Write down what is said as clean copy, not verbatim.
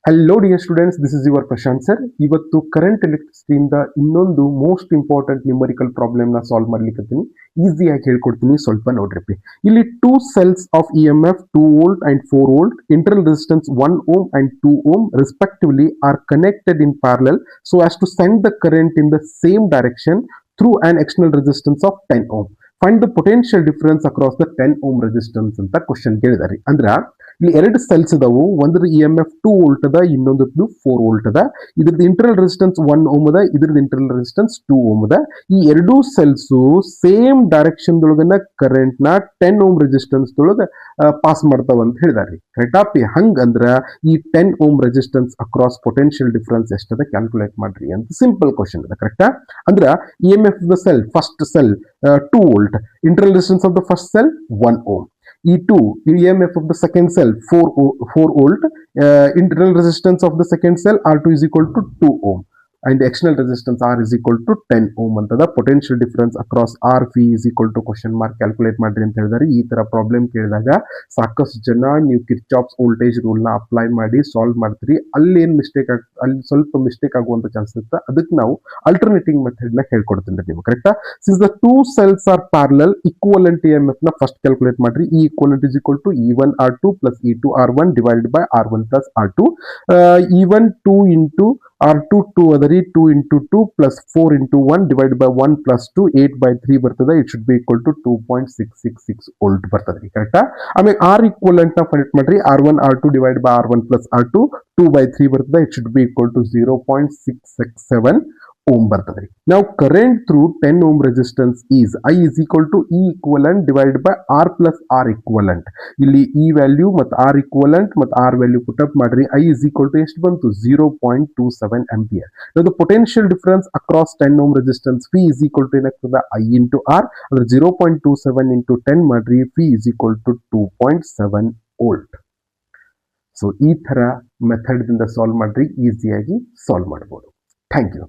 Hello dear students, this is your Prashant sir. ಇವತ್ತು current ಎಲೆಕ್ಟ್ರಿಸಿಟಿಯಿಂದ ಇನ್ನೊಂದು ಮೋಸ್ಟ್ ಇಂಪಾರ್ಟೆಂಟ್ ನ್ಯೂಮರಿಕಲ್ ಪ್ರಾಬ್ಲಮ್ ನ ಸಾಲ್ವ್ ಮಾಡ್ಲಿಕ್ಕೆ ಈಸಿಯಾಗಿ ಹೇಳ್ಕೊಡ್ತೀನಿ. ಸ್ವಲ್ಪ ನೋಡ್ರಿ. ಇಲ್ಲಿ two cells of e M f 2 volt and 4 volt, internal resistance 1 ohm and 2 ohm respectively are connected in parallel so as to send the current in the same direction through an external resistance of 10 ohm. Find the potential difference across the 10 ohm resistance ಅಂತ question ಕೇಳಿದಾರೆ. ಅಂದ್ರ ಇಲ್ಲಿ ಎರಡು cells ಇದಾವು. ಒಂದ್ರ E M f 2 volt ಅದ, ಇನ್ನೊಂದು 4 volt ಅದ. ಇದ್ರದ್ದು ಇಂಟರ್ನಲ್ ರೆಸಿಸ್ಟೆನ್ಸ್ 1 ohm ಅದ, ಇದ್ರದ್ದು ಇಂಟರ್ನಲ್ ರೆಸಿಸ್ಟೆನ್ಸ್ 2 ohm ಅದ. ಈ ಎರಡೂ ಸೆಲ್ಸ್ ಸೇಮ್ ಡೈರೆಕ್ಷನ್ ದೊಳಗನ ಕರೆಂಟ್ ನ 10 ohm ರೆಸಿಸ್ಟೆನ್ಸ್ ದೊಳಗ ಪಾಸ್ ಮಾಡ್ತಾವ ಅಂತ ಹೇಳಿದಾರೆ. ಕರೆಕ್ಟಾಪಿ? ಹಂಗಂದ್ರ ಈ 10 ohm resistance across potential difference ಎಷ್ಟದ ಕ್ಯಾಲ್ಕುಲೇಟ್ ಮಾಡ್ರಿ ಅಂತ ಸಿಂಪಲ್ ಕ್ವಶನ್ ಅದ. ಕರೆಕ್ಟಾ? ಅಂದ್ರ E M F the cell, first cell 2 volt, internal resistance of the first cell 1 ohm. E2, EMF of the second cell 4 volt, internal resistance of the second cell R2 is equal to 2 ohm. And the external resistance R is equal to 10 ohm ಅಂತದ. Potential difference across r p is equal to question mark calculate ಮಾಡ್ರಿ ಅಂತ ಹೇಳಿದಾರೆ. ಈ ತರ problem ಕೇಳಿದಾಗ ಸಾಕಷ್ಟು ಜನ ನೀವು ಕಿರ್ಚಾಫ್ಸ್ ವೋಲ್ಟೇಜ್ ರೂಲ್ ನ ಅಪ್ಲೈ ಮಾಡಿ ಸಾಲ್ವ್ ಮಾಡ್ತೀರಿ. ಅಲ್ಲಿ ಏನ್ ಮಿಸ್ಟೇಕ್ ಅಲ್ಲಿ ಸ್ವಲ್ಪ ಮಿಸ್ಟೇಕ್ ಆಗುವಂತ ಚಾನ್ಸ್ ಇರುತ್ತೆ. ಅದಕ್ಕೆ ನಾವು ಅಲ್ಟರ್ನೇಟಿಂಗ್ ಮೆಥಡ್ ನ ಹೇಳ್ಕೊಡ್ತೀನಿ ನೀವು. ಕರೆಕ್ಟಾ? Since the two cells are parallel, equivalent e M f ನ ಫಸ್ಟ್ ಕ್ಯಾಲ್ಕುಲೇಟ್ ಮಾಡ್ರಿ. ಈ equivalent is equal to E1 R2 plus E2 R1 divided by R1 plus R2. E1 2 into R2 2 ಅದರಿ, 2 into 2 plus 4 into 1 divided by 1 plus 2, 8 by 3 ಬರ್ತದೆ. It should be equal to 2.666 volt ಬರ್ತದೆ. ಕರೆಕ್ಟಾ? ಆಮೇಲೆ R equivalent ನ find ಮಾಡ್ರಿ. R1 R2 divided by R1 plus R2, 2 by 3 ಬರ್ತದೆ. It should be equal to 0.667 ohm ಬರ್ತದೆ. Now current through 10 ohm resistance is I is equal to E equivalent divided by R plus R equivalent. ಇಲ್ಲಿ E value ಮತ್ತು R equivalent ಮತ್ತು R value put up ಮಾಡ್ರಿ. I is equal to ಎಷ್ಟು ಬಂತು? 0.27 ampere. Now the potential difference across 10 ohm resistance P is equal to ಏನಾಗ್ತದೆ? I into R. ಅಂದ್ರೆ 0.27 into 10 ಮಾಡ್ರಿ. P is equal to 2.7 volt. So ಈ ತರ method ದಿಂದ solve ಮಾಡ್ರಿ, ಈಸಿಯಾಗಿ ಸಾಲ್ವ್ ಮಾಡಬಹುದು. Thank you.